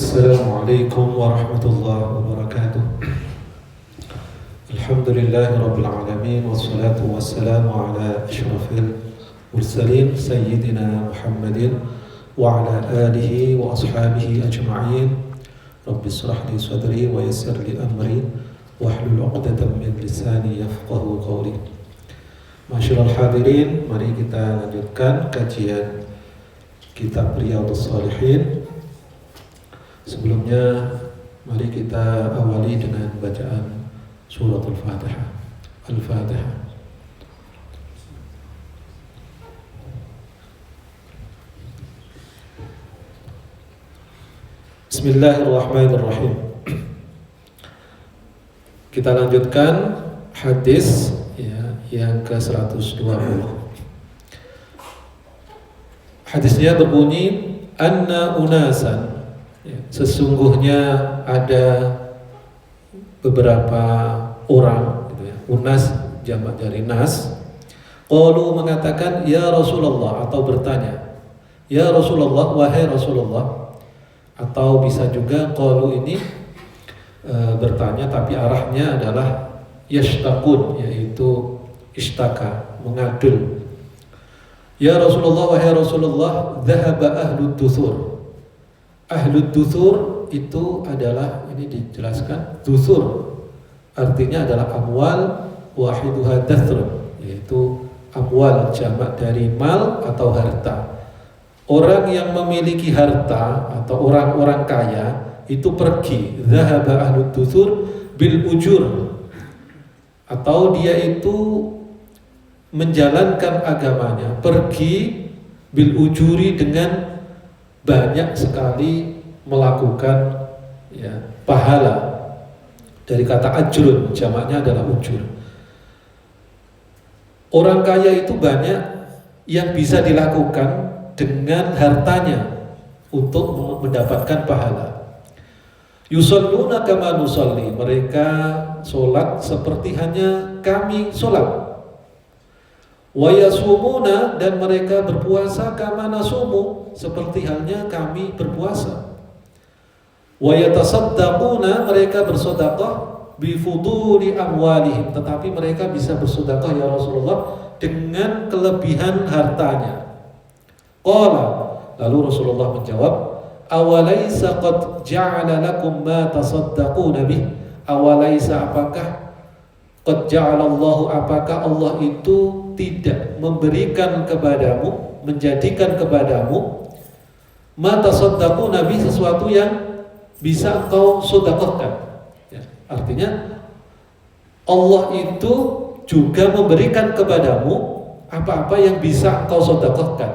السلام عليكم ورحمة الله وبركاته. الحمد لله رب العالمين والصلاة والسلام على أشرف المرسلين سيدنا محمد وعلى آله وأصحابه أجمعين. رب اشرح لي صدري ويسر لي أمري واحلل عقدة من لساني يفقهوا قولي. Masyaallah hadirin, mari kita lanjutkan kajian kitab Riyadhus Shalihin. Sebelumnya mari kita awali dengan bacaan surat Al-Fatihah. Al-Fatihah. Bismillahirrahmanirrahim. Kita lanjutkan hadis yang ke-120. Hadisnya berbunyi, anna unasan, sesungguhnya ada beberapa orang, gitu ya. Unas jamak dari nas. Qalu mengatakan, ya Rasulullah, atau bertanya, ya Rasulullah, wahai Rasulullah. Atau bisa juga qalu ini bertanya tapi arahnya adalah yashtaqun, yaitu istaka, mengadul. Ya Rasulullah, wahai Rasulullah, dhahaba ahlud duthur. Ahlud duthur itu adalah, ini dijelaskan, duthur artinya adalah amwal wahiduha dathrun, yaitu amwal jamak dari mal atau harta. Orang yang memiliki harta atau orang-orang kaya itu pergi, dhahaba ahlud duthur bil ujur, atau dia itu menjalankan agamanya, pergi bil ujuri dengan banyak sekali melakukan pahala. Dari kata ajrun, jamaknya adalah ujur. Orang kaya itu banyak yang bisa dilakukan dengan hartanya untuk mendapatkan pahala. Yusalluna kama nusalli, mereka sholat seperti hanya kami sholat. Wa yasumuna, dan mereka berpuasa kama nasumu, seperti halnya kami berpuasa. Wa yatasaddaquna, mereka bersedekah bi fuduli amwalihim, tetapi mereka bisa bersedekah ya Rasulullah dengan kelebihan hartanya. Qala, lalu Rasulullah menjawab, awalaisa qad ja'ala lakum ma tasaddaquna bih, awalaisa, apakah qad ja'ala Allah, apakah Allah itu tidak memberikan kepadamu, menjadikan kepadamu ma tasaddaquna bih, sesuatu yang bisa engkau sedekahkan. Artinya Allah itu juga memberikan kepadamu apa-apa yang bisa engkau sedekahkan.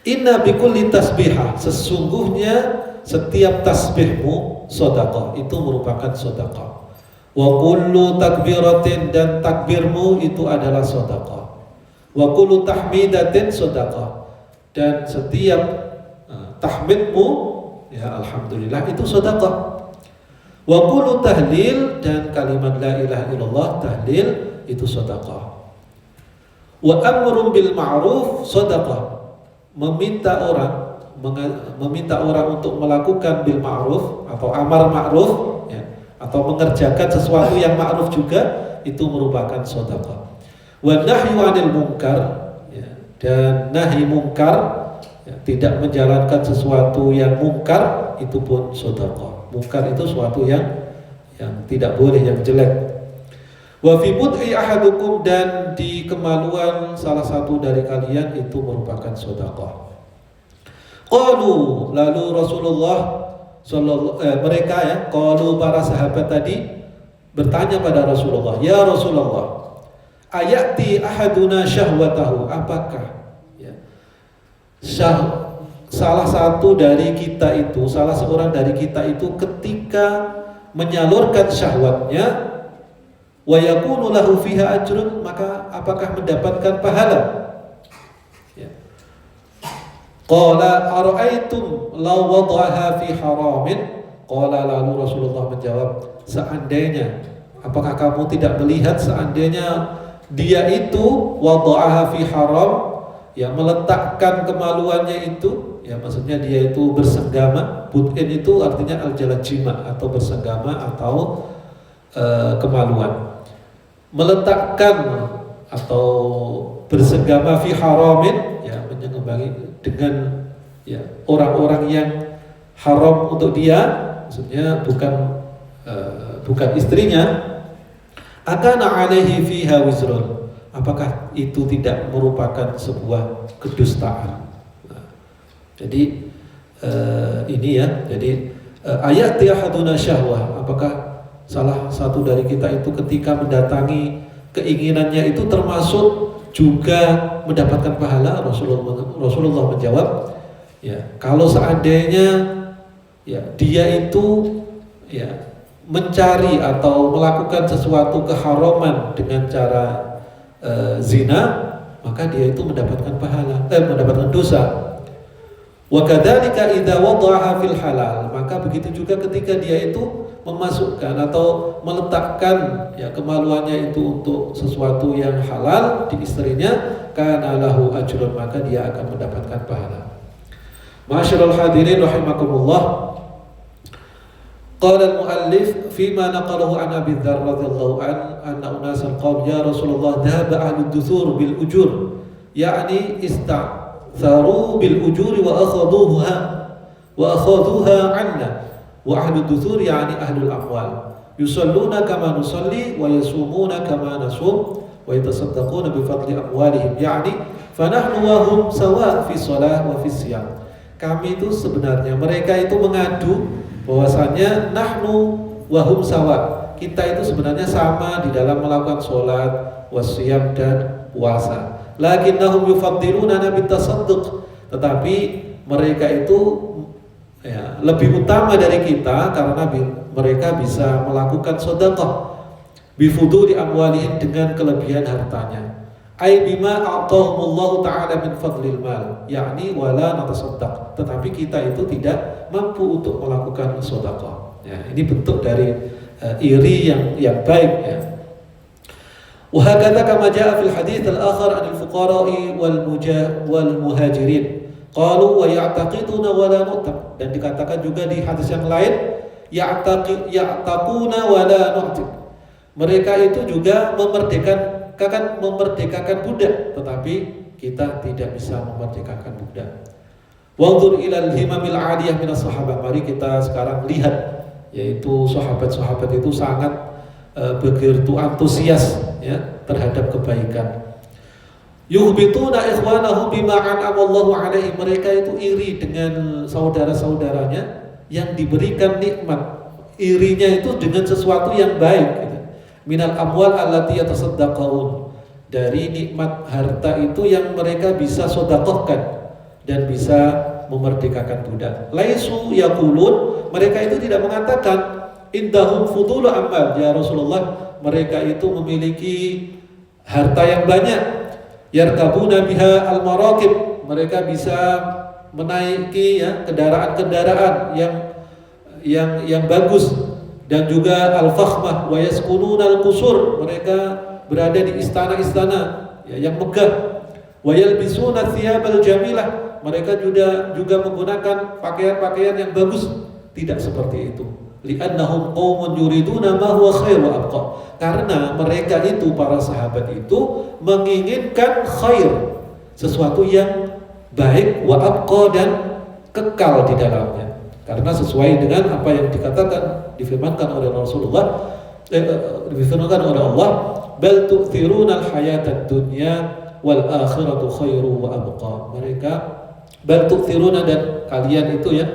Inna bikulli tasbihah, sesungguhnya setiap tasbihmu sedekah, itu merupakan sedekah. Wa kullu takbiratin, dan takbirmu itu adalah sedekah. Wa kullu tahmidatin sedekah, dan setiap tahmidmu, ya alhamdulillah, itu sedekah. Wa kullu tahlil, dan kalimat la ilaha illallah, tahlil, itu sedekah. Wa amrun bil ma'ruf sedekah, meminta orang untuk melakukan bil ma'ruf atau amar ma'ruf, atau mengerjakan sesuatu yang ma'ruf juga, itu merupakan sedekah. Wa nahyu 'anil munkar, dan nahi mungkar, tidak menjalankan sesuatu yang mungkar, itu pun sedekah. Mungkar itu sesuatu yang tidak boleh, yang jelek. Wa fi bud'i ahadukum, dan di kemaluan salah satu dari kalian itu merupakan sedekah. Qalu, lalu Rasulullah mereka qalu, para sahabat tadi bertanya pada Rasulullah, ya Rasulullah, ayati ahaduna syahwatahu, apakah salah satu dari kita itu, salah seorang dari kita itu ketika menyalurkan syahwatnya, wa yakunu lahu fiha ajrun, maka apakah mendapatkan pahala? Qala ara'aitum law wada'aha fi haramin, qala, lalu Rasulullah menjawab, seandainya, apakah kamu tidak melihat seandainya dia itu wada'aha fi haram, meletakkan kemaluannya itu ya maksudnya dia itu bersenggama. But'in itu artinya al-jalan jima atau bersenggama atau kemaluan. Meletakkan atau bersenggama fi haramin, ya menyenggamai dengan ya orang-orang yang haram untuk dia, maksudnya bukan istrinya. Akana alaihi fiha wizrun, apakah itu tidak merupakan sebuah kedustaan? Nah, jadi ini ya, jadi ayat tiahaduna syahwah, apakah salah satu dari kita itu ketika mendatangi keinginannya itu termasuk juga mendapatkan pahala? Rasulullah menjawab, ya kalau seandainya ya dia itu ya mencari atau melakukan sesuatu keharaman dengan cara zina, maka dia itu mendapatkan pahala, mendapatkan dosa. Wa kadzalika idza wada'aha fil halal, maka begitu juga ketika dia itu memasukkan atau meletakkan ya kemaluannya itu untuk sesuatu yang halal di istrinya, kana lahu ajrun, maka dia akan mendapatkan pahala. Ma'asyiral hadirin rahimakumullah. Qala al-muallif fima naqalahu an Abi Dzar radhiyallahu anna unasan qalu ya Rasulullah dhahaba ahlu duthur bil ujur, yakni ista'tharu bil ujuri wa akhadhuha anna, wa ahlu duthur yani ahlul amwal yusalluna kama nusalli wa yasumuna kama nasum wa yatasaddaquna bi fadli amwalihim, yani fanahnu wa hum sawa fi shalah wa fi siyam. Kami itu sebenarnya, mereka itu mengadu bahwasanya nahnu wahum sawa, kita itu sebenarnya sama di dalam melakukan sholat, wasiyam dan puasa. Lakinnahum yufaddiluna nabi tasadduq, tetapi mereka itu ya, lebih utama dari kita karena mereka bisa melakukan sedekah bifuduli amwalihim, dengan kelebihan hartanya. Ai bima a'tahumullahu ta'ala min fadlil mal, yakni wala natasaddaq, tetapi kita itu tidak mampu untuk melakukan sedekah. Ya, ini bentuk dari iri yang baik ya. Wa hakadha kama jaa fil hadits al-akhar 'anil fuqara'i wal muhajirin qalu wa ya'taqiduna wa la nu'taq, dan dikatakan juga di hadis yang lain ya'taquna wa la nu'taq, mereka itu juga memerdekakan budak, tetapi kita tidak bisa memerdekakan budak. Wanzur ilal himamil 'aliyah minas sahabah, mari kita sekarang lihat, yaitu sahabat-sahabat itu sangat begitu antusias ya terhadap kebaikan. Yuhbituna ikhwanahum bima an'amallahu 'alaihi, mereka itu iri dengan saudara-saudaranya yang diberikan nikmat. Irinya itu dengan sesuatu yang baik. Minal amwal allati yatasaddaqun, dari nikmat harta itu yang mereka bisa sedekahkan dan bisa memerdekakan budak. Laisu yaqulun, mereka itu tidak mengatakan indahum fudulu amal, ya Rasulullah, mereka itu memiliki harta yang banyak. Yarkabuna biha al-maraqib, mereka bisa menaiki ya kendaraan-kendaraan yang bagus, dan juga al-fakhmah wa yaskununa al-qusur, mereka berada di istana-istana ya, yang megah. Wa yalbisuna thiyabal jamilah, mereka juga menggunakan pakaian-pakaian yang bagus. Tidak seperti itu. Li'annahum qaumun yuriduna ma huwa khair wa abqa, karena mereka itu, para sahabat itu menginginkan khair, sesuatu yang baik, wa abqa, dan kekal di dalamnya. Karena sesuai dengan apa yang difirmankan oleh Rasulullah, difirmankan oleh Allah, bal tu'thiruna al-hayatad dunya wal akhiratu khairu wa abqa. Mereka bal tu'thiruna, dan kalian itu ya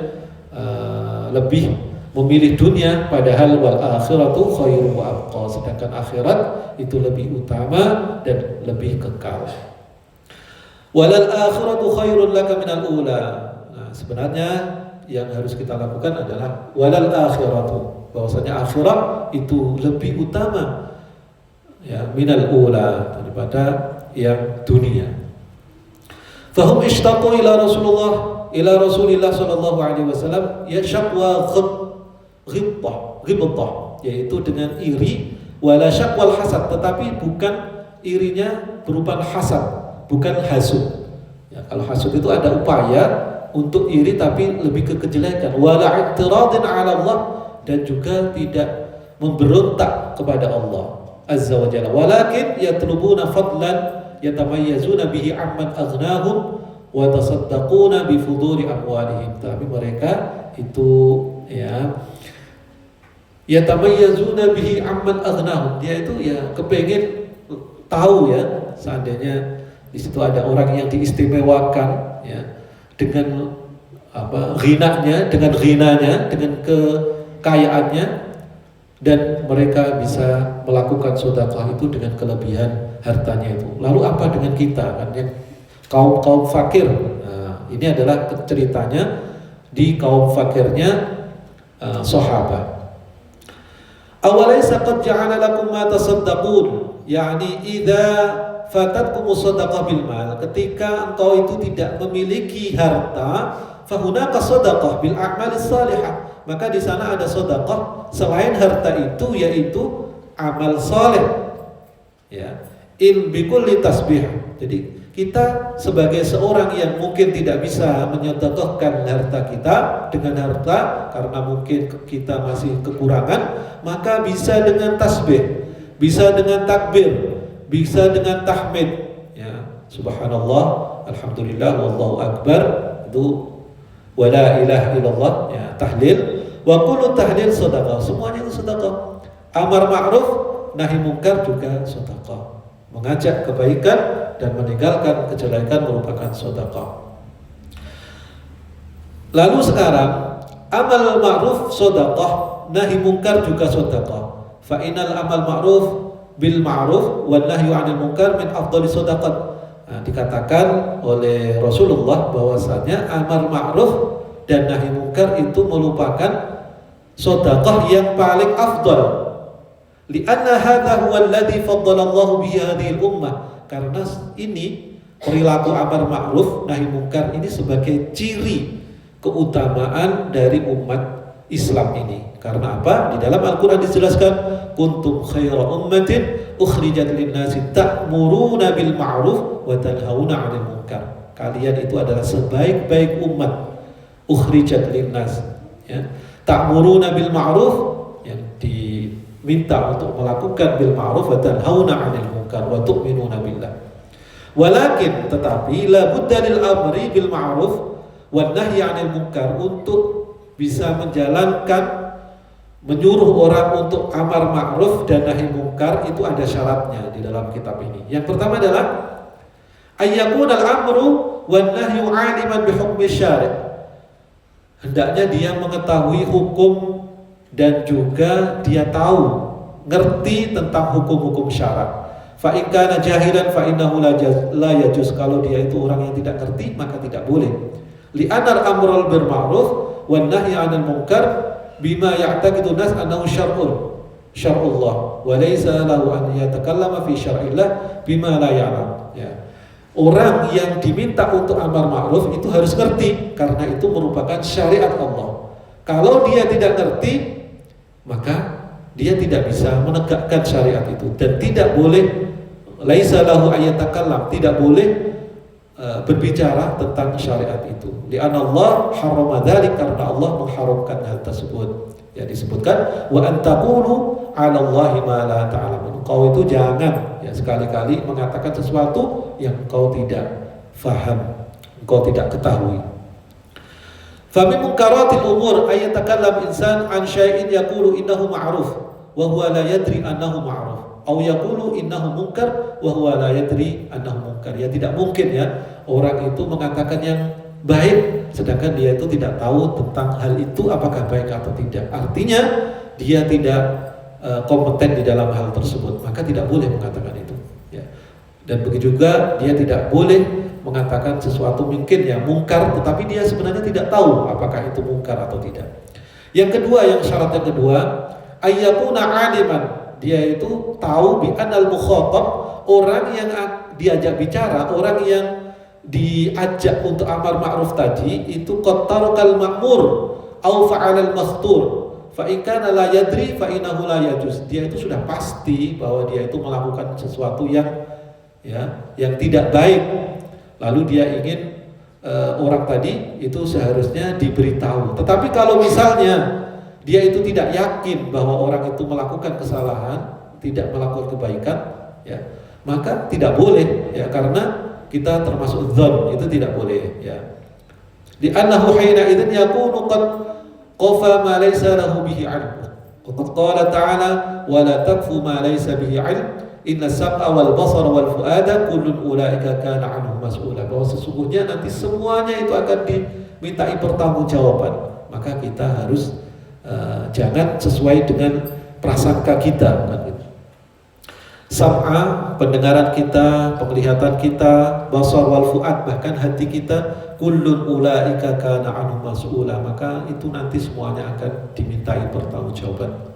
lebih memilih dunia, padahal wal akhiratu khairu wa abqa, sedangkan akhirat itu lebih utama dan lebih kekal. Walal akhiratu khairun laka minal ula. Nah, sebenarnya yang harus kita lakukan adalah walal akhiratu, bahwasanya akhirat itu lebih utama ya minal ula, daripada yang dunia. Fahum ishtaqu ila Rasulillah sallallahu alaihi wasallam ya syaqwa ghibtah, yaitu dengan iri, wala syakwal hasad, tetapi bukan irinya berupa hasad, bukan hasud ya. Kalau hasud itu ada upaya untuk iri tapi lebih ke kejelekan. Wala i'tiradin 'ala Allah, dan juga tidak memberontak kepada Allah Azza wa Jalla. Walakin yatlubuna fadlan yatamayyazuna bihi amman aghnahum wa tasaddaquna bi fuduri amwalihim. Tapi mereka itu ya yatamayyazuna bihi amman aghnahum. Dia itu ya kepengen tahu ya, seandainya di situ ada orang yang diistimewakan ya dengan ghinanya, dengan ghinanya, dengan kekayaannya, dan mereka bisa melakukan sedekah itu dengan kelebihan hartanya itu. Lalu apa dengan kita kan yang kaum fakir? Nah, ini adalah ceritanya di kaum fakirnya sahabat. Awalaysa qad ja'ala lakum ma tasaddaqun, yakni idza fatatkum shadaqah bil mal, ketika engkau itu tidak memiliki harta, fahunaka shadaqah bil a'malis salihah, maka di sana ada sedekah selain harta itu, yaitu amal saleh. Ya, in bikulli tasbih. Jadi kita sebagai seorang yang mungkin tidak bisa menyedekahkan harta kita dengan harta karena mungkin kita masih kekurangan, maka bisa dengan tasbih, bisa dengan takbir, bisa dengan tahmid. Ya, subhanallah, alhamdulillah, wallahu akbar, itu wala ilaha illallah, ya, tahlil. Wa kullu tahlil sedekah, semuanya itu sedekah. Amar ma'ruf nahi mungkar juga sedekah. Mengajak kebaikan dan meninggalkan kejelekan merupakan sedekah. Lalu sekarang amal ma'ruf sedekah, nahi mungkar juga sedekah. Fa innal amal ma'ruf bil ma'ruf wan nahyu 'anil munkar min afdhalis sedekah. Nah, dikatakan oleh Rasulullah bahwasanya amal ma'ruf dan nahi mungkar itu merupakan sedekah yang paling afdal. Lianna hadha huwa alladhi faddala Allah bihi hadhihi al-ummah. Karena ini perilaku amar ma'ruf nahi mungkar ini sebagai ciri keutamaan dari umat Islam ini. Karena apa? Di dalam Al-Qur'an dijelaskan, kuntum khaira ummatin ukhrijat lin-nasi ta'muruna bil ma'ruf wa tanhauna 'anil munkar. Kalian itu adalah sebaik-baik umat ukhrijat lin-nas, ya. Ta'muruna bil ma'ruf, yang diminta untuk melakukan bil ma'ruf, wa tanhauna 'anil munkar wa tu'minuna billah. Walakin tetapi la budda lil amri bil ma'ruf wan nahyi 'anil munkar, untuk bisa menjalankan menyuruh orang untuk amar ma'ruf dan nahi munkar itu ada syaratnya di dalam kitab ini. Yang pertama adalah ayyakunal amru wan nahyu 'aliman bi hukmi syari'. Hendaknya dia mengetahui hukum dan juga dia tahu, ngerti tentang hukum-hukum syarak. Fa in kana jahilan fa innahu la yajuz. Kalau dia itu orang yang tidak ngerti, maka tidak boleh. Li'anal amrul bil ma'ruf wan nahyi 'anil munkar bima ya'taqidu nas annahu syar'ullah wa laysa lahu an yatakallama fi syar'illah bima la ya'lam. Ya. Orang yang diminta untuk amar ma'ruf itu harus ngerti, karena itu merupakan syariat Allah. Kalau dia tidak ngerti, maka dia tidak bisa menegakkan syariat itu, dan tidak boleh laisa lahu ayatakallam, tidak boleh berbicara tentang syariat itu. Li'anna Allah harrama dzalik, karena Allah mengharamkan hal tersebut. Ya, disebutkan wa antaqulu 'ala Allahi ma la ta'lamun. Kau itu jangan ya sekali-kali mengatakan sesuatu yang kau tidak faham, kau tidak ketahui. Fa min munkaratil umur ay yatakallam insan an syai'in yaqulu innahu ma'ruf wa huwa la yadri annahu ma'ruf, aw yaqulu innahu munkar wa huwa la yadri annahu munkar. Ya, tidak mungkin ya orang itu mengatakan yang baik sedangkan dia itu tidak tahu tentang hal itu apakah baik atau tidak. Artinya dia tidak kompeten di dalam hal tersebut, maka tidak boleh mengatakan itu, ya. Dan begitu juga dia tidak boleh mengatakan sesuatu mungkin yang mungkar, tetapi dia sebenarnya tidak tahu apakah itu mungkar atau tidak. Yang kedua, yang syarat yang kedua, ayyakuna aliman, dia itu tahu bi anal mukhatab, orang yang diajak bicara, orang yang diajak untuk amar ma'ruf tadi itu qattarqal ma'mur au fa'alal mastur fa in kana la yadri fa innahu la yajuz. Dia itu sudah pasti bahwa dia itu melakukan sesuatu yang ya yang tidak baik, lalu dia ingin orang tadi itu seharusnya diberitahu. Tetapi kalau misalnya dia itu tidak yakin bahwa orang itu melakukan kesalahan, tidak melakukan kebaikan, ya, maka tidak boleh, ya, karena kita termasuk dzan, itu tidak boleh, ya. Di annahu hina idzin yakunu qad qafa ma laysa lahu bihi 'ilm. Qad qala ta'ala wa la taqfu ma laysa bihi 'ilm inna sam'a wal basara wal fu'ada kullun ulaika kana 'anhu mas'ula. Bahwa sesungguhnya nanti semuanya itu akan dimintai pertanggungjawaban. Maka kita harus jangan sesuai dengan prasangka kita, kan gitu. Sam'a, pendengaran kita, penglihatan kita, basar wal fu'ad, bahkan hati kita, kullun ulaika kana anhu mas'ula, maka itu nanti semuanya akan dimintai pertanggungjawaban.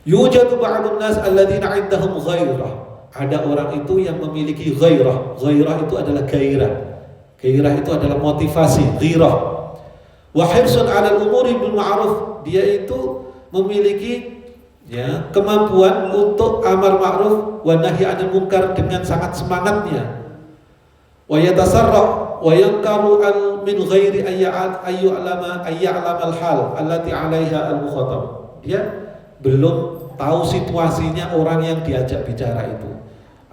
Yujadu ba'dun nas alladziina 'indahum ghairah. Ada orang itu yang memiliki ghairah. Ghairah itu adalah gairah. Gairah itu adalah motivasi, ghirah. Wa hirsun 'alal umuri bil ma'ruf. Dia itu memiliki, ya, kemampuan untuk amar ma'ruf wa nahi 'anil munkar dengan sangat semangatnya. Wa yatasarra wa yankaru min ghairi ayya'lama al-hal allati 'alaiha al-mukhatab. Dia belum tahu situasinya orang yang diajak bicara itu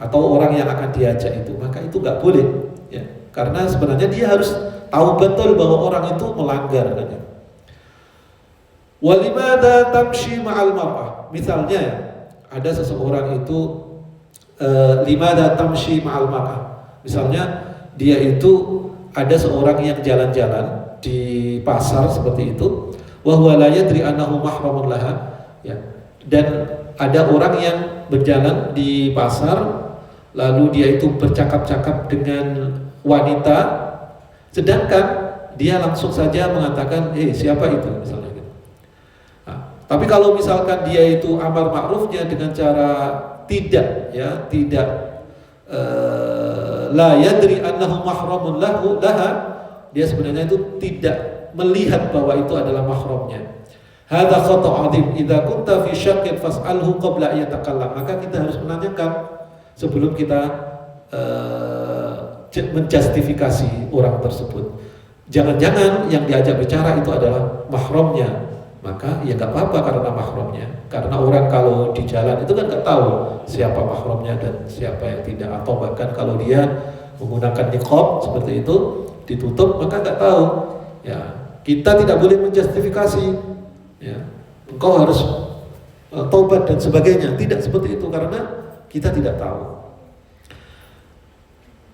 atau orang yang akan diajak itu, maka itu nggak boleh, ya, karena sebenarnya dia harus tahu betul bahwa orang itu melanggar, kan, ya. Walimada tamshi ma'al mar'ah. Misalnya ada seseorang itu limada tamshi ma'al mar'ah. Misalnya dia itu ada seorang yang jalan-jalan di pasar seperti itu, wa huwa la yadri annahu mahramun laha, ya. Dan ada orang yang berjalan di pasar lalu dia itu bercakap-cakap dengan wanita, sedangkan dia langsung saja mengatakan, siapa itu, misalnya. Tapi kalau misalkan dia itu amar ma'rufnya dengan cara tidak, ya, tidak la yadri annahu mahramun laha, dia sebenarnya itu tidak melihat bahwa itu adalah mahramnya. Hadza khata' 'adzim. Idza kunta fi syaqqin fas'alhu qabla an yatakallam. Maka kita harus menanyakan sebelum kita menjustifikasi orang tersebut. Jangan-jangan yang diajak bicara itu adalah mahramnya. Maka ya nggak apa-apa karena mahramnya. Karena orang kalau di jalan itu kan nggak tahu siapa mahramnya dan siapa yang tidak. Atau bahkan kalau dia menggunakan niqab seperti itu ditutup, maka nggak tahu. Ya, kita tidak boleh menjustifikasi. Ya, engkau harus taubat dan sebagainya. Tidak seperti itu karena kita tidak tahu.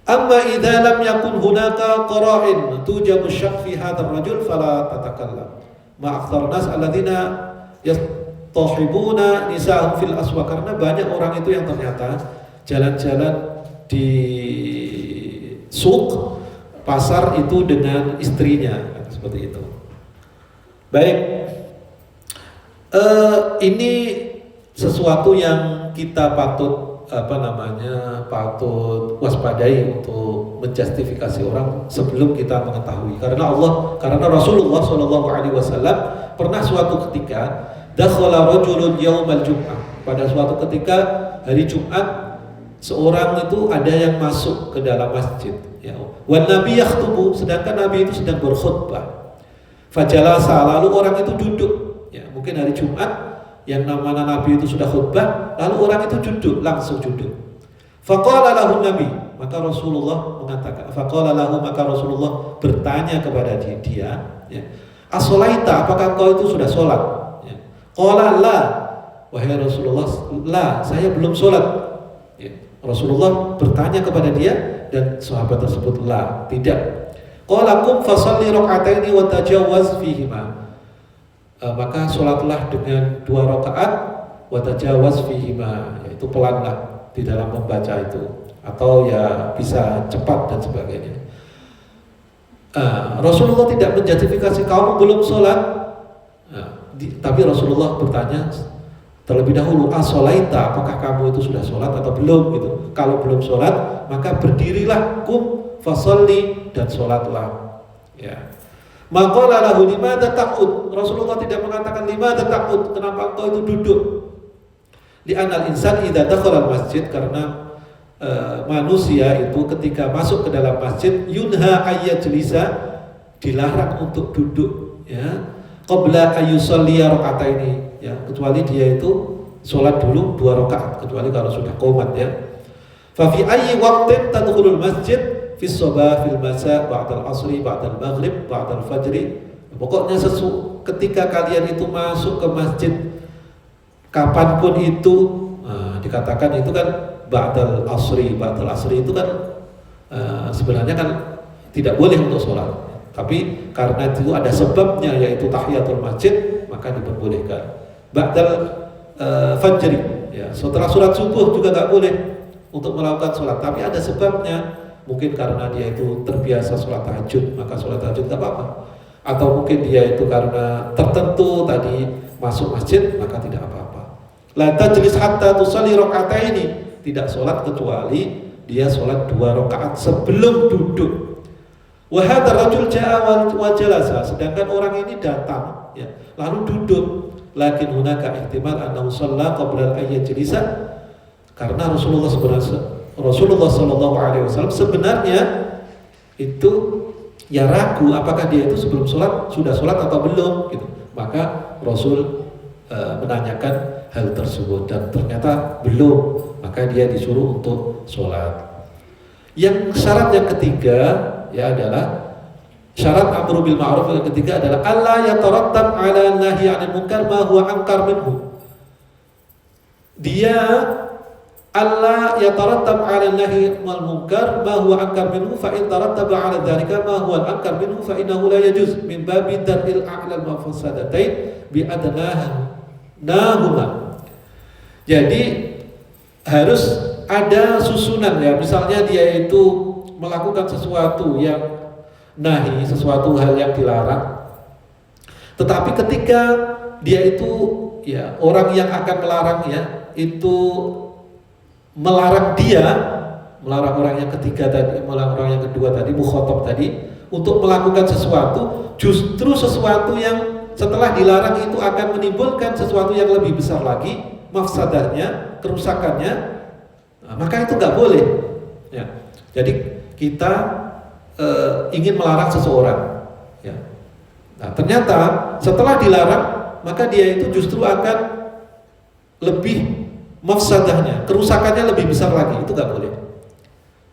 Amma idza lam yakun hunaka qara'in tujabu syakk fi hadzal rajul fala tatakallam. Ma'akthar nas alladzina yastahibuna nisa'ahum fil aswaq. Karena banyak orang itu yang ternyata jalan-jalan di suq, pasar itu dengan istrinya, seperti itu. Baik, ini sesuatu yang kita patut patut waspadai untuk menjustifikasi orang sebelum kita mengetahui. Karena Rasulullah SAW pernah suatu ketika dakhala rajulun yaumal jum'ah. Pada suatu ketika hari Jumat, seorang itu ada yang masuk ke dalam masjid, ya. Wan nabi yakhtubu, sedangkan Nabi itu sedang berkhutbah. Fajalasa, lalu orang itu duduk, ya. Mungkin hari Jumat yang namanya Nabi itu sudah khutbah, lalu orang itu langsung duduk. Faqala lahu Nabi, maka Rasulullah mengatakan, faqala lahu, maka Rasulullah bertanya kepada dia, ya, as-sholaita, apakah kau itu sudah sholat? Ya. Qala la, wahai Rasulullah, la, saya belum sholat. Ya. Rasulullah bertanya kepada dia dan sahabat tersebut, la, tidak. Qala qum fasalli raka'ataini wa tajawwaz fihima. Maka sholatlah dengan 2 rakaat wa tajawaz fihima, yaitu pelanlah di dalam membaca itu, atau ya bisa cepat dan sebagainya. Rasulullah tidak menjustifikasi kamu belum sholat, tapi Rasulullah bertanya terlebih dahulu, as-sholaita, apakah kamu itu sudah sholat atau belum, gitu. Kalau belum sholat, maka berdirilah, kum fasalli, dan sholatlah, ya. Maqala lahu limadza taqud. Rasulullah tidak mengatakan limadza taqud, kenapa engkau itu duduk. Li'anal insan idza dakhala al-masjid, karena manusia itu ketika masuk ke dalam masjid yunha ayyajlisa, dilarang untuk duduk ya, qabla ayyusalliya raka'ataini ya, kecuali dia itu sholat dulu 2 rakaat, kecuali kalau sudah qomat ya. Fa fi ayyi waqtin tadkhulul masjid fi shabah fil masa ba'dal asri ba'dal maghrib ba'dal fajri. Pokoknya ketika kalian itu masuk ke masjid kapanpun itu, dikatakan itu kan ba'dal asri itu kan sebenarnya kan tidak boleh untuk sholat, tapi karena itu ada sebabnya yaitu tahiyatul masjid maka diperbolehkan. Ba'dal fajri ya, setelah sholat subuh juga nggak boleh untuk melakukan sholat, tapi ada sebabnya, mungkin karena dia itu terbiasa sholat tahajud maka sholat tahajud nggak apa-apa, atau mungkin dia itu karena tertentu tadi masuk masjid maka tidak apa-apa. La tajlis hatta tusalli raka'ataini, tidak sholat kecuali dia sholat 2 rakaat sebelum duduk. Wa hadzal rajul jaa wa jalasa, sedangkan orang ini datang ya lalu duduk. Lakin hunaka ihtimal annahu shalla qabla an yajlisa, karena Rasulullah sallallahu alaihi wasallam sebenarnya itu ya ragu apakah dia itu sebelum sholat sudah sholat atau belum gitu. Maka Rasul menanyakan hal tersebut dan ternyata belum, maka dia disuruh untuk sholat. Yang syarat yang ketiga ya adalah syarat amru bil ma'ruf, yang ketiga adalah alla yatarattab 'ala nahyi 'anil munkar ma huwa ankar minhu. Dia alla yatarattab 'ala nahyi 'anil munkar ma huwa ankar minhu, fa in tarattaba 'ala dzalika ma huwa ankar minhu fa innahu la yajuz min babi dar'il a'la al-mafsadatain bi adnahuma. Jadi harus ada susunan ya, misalnya dia itu melakukan sesuatu yang nahi, sesuatu hal yang dilarang, tetapi ketika dia itu ya orang yang akan melarang ya itu melarang orang yang ketiga tadi, melarang orang yang kedua tadi, mukhatab tadi untuk melakukan sesuatu, justru sesuatu yang setelah dilarang itu akan menimbulkan sesuatu yang lebih besar lagi mafsadahnya, kerusakannya, maka itu nggak boleh ya. Jadi kita ingin melarang seseorang ya. Nah, ternyata setelah dilarang maka dia itu justru akan lebih mafsadahnya, kerusakannya lebih besar lagi, itu nggak boleh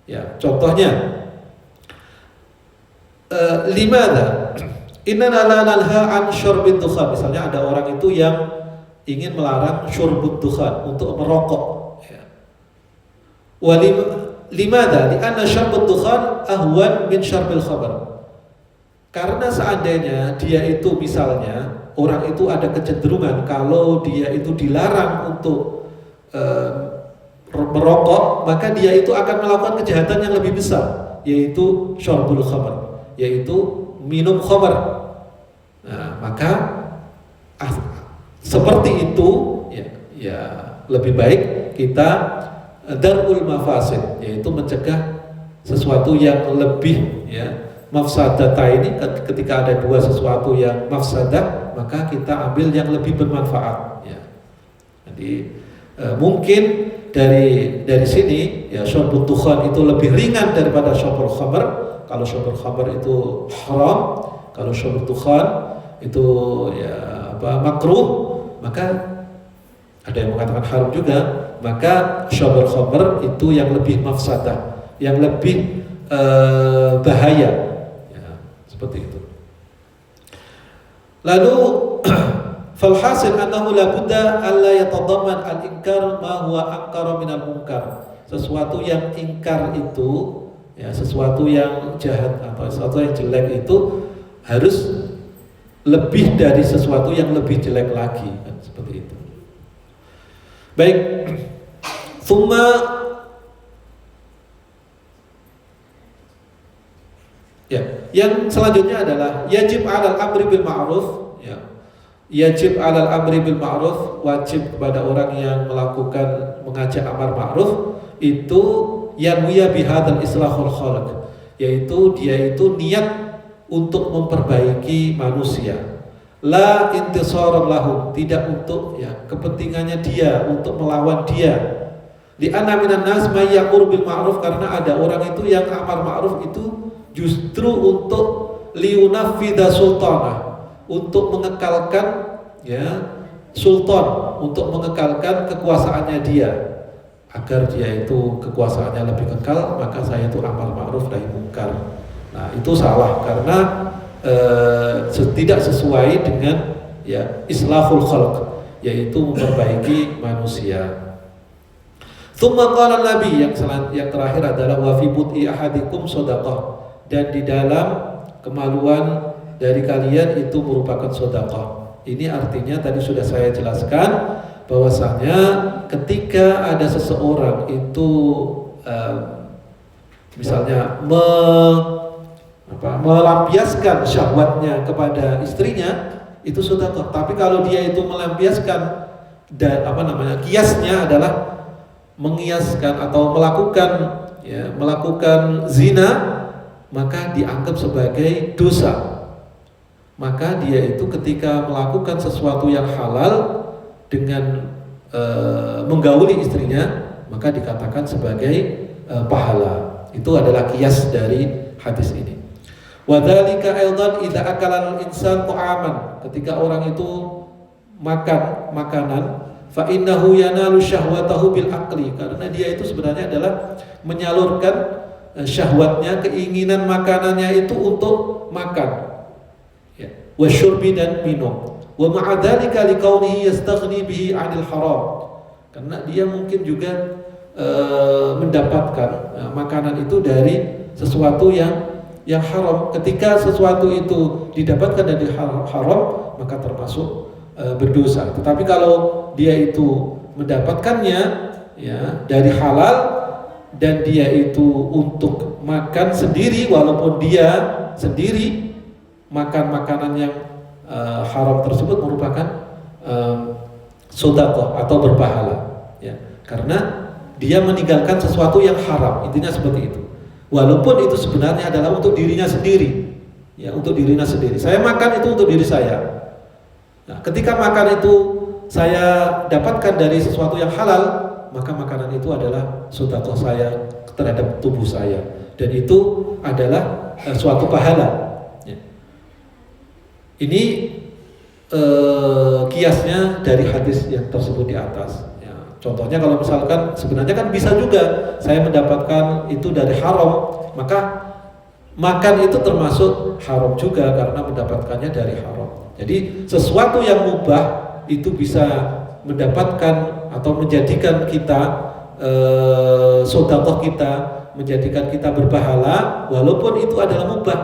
ya. Contohnya limada inna la nalha an syurbid dukhan, misalnya ada orang itu yang ingin melarang syurbud dukhan, untuk merokok ya. Limada li anna syurbud dukhan ahwan min syarbil khamr, karena seandainya dia itu misalnya orang itu ada kecenderungan kalau dia itu dilarang untuk merokok, maka dia itu akan melakukan kejahatan yang lebih besar, yaitu syurbul khamr, yaitu minum khamr. Nah, maka seperti itu ya lebih baik kita darul mafasid, yaitu mencegah sesuatu yang lebih ya mafsadah ini. Ketika ada dua sesuatu yang mafsadah, maka kita ambil yang lebih bermanfaat ya. Jadi mungkin dari sini ya syurbud dukhan itu lebih ringan daripada syurbul khamr. Kalau syurbul khamr itu haram, kalau syurbud dukhan itu ya makruh, maka ada yang mengatakan haram juga, maka syurbul khamr itu yang lebih mafsadah, yang lebih bahaya ya, seperti itu. Lalu falhasil annahu la budda alla yatadamman al-inkar ma huwa ankara minal munkar. Sesuatu yang ingkar itu ya, sesuatu yang jahat atau sesuatu yang jelek itu harus lebih dari sesuatu yang lebih jelek lagi kan, seperti itu. Baik. Thumma ya, yang selanjutnya adalah yajib 'alal amri bil ma'ruf ya. Yajib 'alal amri bil ma'ruf, wajib kepada orang yang melakukan mengajak amar ma'ruf itu yanwiya bihadzal islahul khalq, yaitu dia itu niat untuk memperbaiki manusia. La intisaran lahum, tidak untuk ya kepentingannya dia, untuk melawan dia. Li'anna minan nas may ya'muru bil ma'ruf, karena ada orang itu yang amar ma'ruf itu justru untuk liunafidha sultanah, untuk mengekalkan ya sultan, untuk mengekalkan kekuasaannya dia, agar dia itu kekuasaannya lebih kekal, maka saya itu amar ma'ruf nahi munkar. Nah, itu salah karena tidak sesuai dengan ya islahul khalq, yaitu memperbaiki manusia. Tsumma qala Nabi, yang terakhir adalah wa fi bud'i ahadikum shadaqah, dan di dalam kemaluan dari kalian itu merupakan sedekah. Ini artinya tadi sudah saya jelaskan bahwasanya ketika ada seseorang itu misalnya melampiaskan syahwatnya kepada istrinya, itu sedekah. Tapi kalau dia itu melampiaskan dan kiasnya adalah mengiaskan atau melakukan zina, maka dianggap sebagai dosa. Maka dia itu ketika melakukan sesuatu yang halal dengan menggauli istrinya, maka dikatakan sebagai pahala. Itu adalah kias dari hadis ini. Wadzalika aidan idza akala al-insan ta'aman, ketika orang itu makan makanan, fa innahu yanalu syahwatahu bil aqli, karena dia itu sebenarnya adalah menyalurkan syahwatnya, keinginan makanannya itu untuk makan ya, wa syurbi, dan minum, wa ma'a dzalika liqaunihi yastaghni bihi 'anil haram, karena dia mungkin juga mendapatkan makanan itu dari sesuatu yang haram. Ketika sesuatu itu didapatkan dari haram, maka termasuk berdosa. Tetapi kalau dia itu mendapatkannya ya dari halal, dan dia itu untuk makan sendiri, walaupun dia sendiri makan makanan yang haram tersebut, merupakan sedekah atau berpahala ya, karena dia meninggalkan sesuatu yang haram. Intinya seperti itu, walaupun itu sebenarnya adalah untuk dirinya sendiri ya, untuk dirinya sendiri. Saya makan itu untuk diri saya. Nah, ketika makan itu saya dapatkan dari sesuatu yang halal, maka makanan itu adalah sedekah saya terhadap tubuh saya, dan itu adalah suatu pahala ya. Ini kiasnya dari hadis yang tersebut di atas ya. Contohnya kalau misalkan sebenarnya kan bisa juga saya mendapatkan itu dari haram, maka makan itu termasuk haram juga karena mendapatkannya dari haram. Jadi sesuatu yang mubah itu bisa mendapatkan atau menjadikan kita sedekah kita, menjadikan kita berpahala, walaupun itu adalah mubah.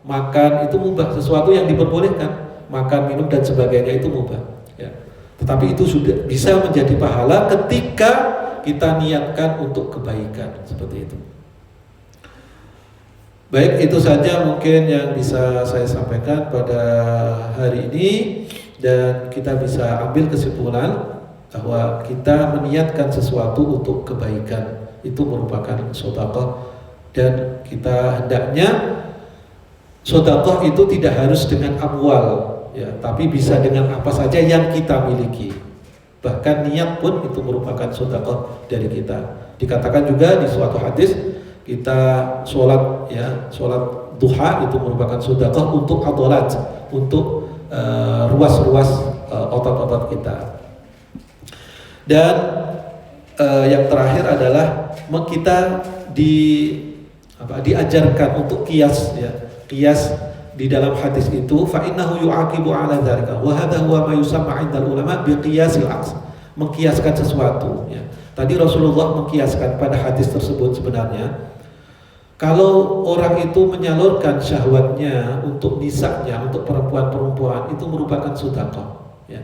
Makan itu mubah, sesuatu yang diperbolehkan, makan, minum dan sebagainya itu mubah ya. Tetapi itu sudah bisa menjadi pahala ketika kita niatkan untuk kebaikan, seperti itu. Baik, itu saja mungkin yang bisa saya sampaikan pada hari ini, dan kita bisa ambil kesimpulan bahwa kita meniatkan sesuatu untuk kebaikan itu merupakan sedekah, dan kita hendaknya sedekah itu tidak harus dengan amwal ya, tapi bisa dengan apa saja yang kita miliki. Bahkan niat pun itu merupakan sedekah dari kita. Dikatakan juga di suatu hadis, kita sholat duha itu merupakan sedekah untuk adolat, untuk ruas-ruas otot-otot kita. Dan yang terakhir adalah kita diajarkan untuk kias ya. Kias di dalam hadis itu, fa innahu yu'aqibu 'ala dzalika wa hadha huwa ma yusamma 'indal ulama bi qiyasil aqs, mengkiaskan sesuatu ya. Tadi Rasulullah mengkiaskan pada hadis tersebut, sebenarnya kalau orang itu menyalurkan syahwatnya untuk nisanya, untuk perempuan-perempuan, itu merupakan sedekah ya.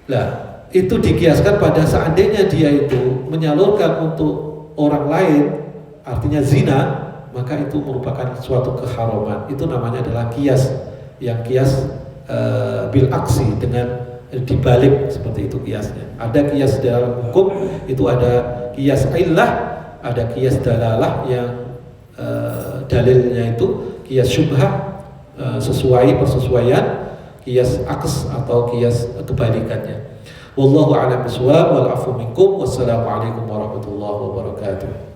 Lah, itu dikiaskan pada seandainya dia itu menyalurkan untuk orang lain, artinya zina, maka itu merupakan suatu keharaman. Itu namanya adalah kias, yang kias bil aksi, dengan dibalik, seperti itu kiasnya. Ada kias dalam hukum, itu ada kias illah, ada kias dalalah yang dalilnya itu kias syubhah, persesuaian, kias aks atau kias kebalikannya. Wallahu a'lam bishawab wal afu minkum. Wassalamualaikum warahmatullahi wabarakatuh.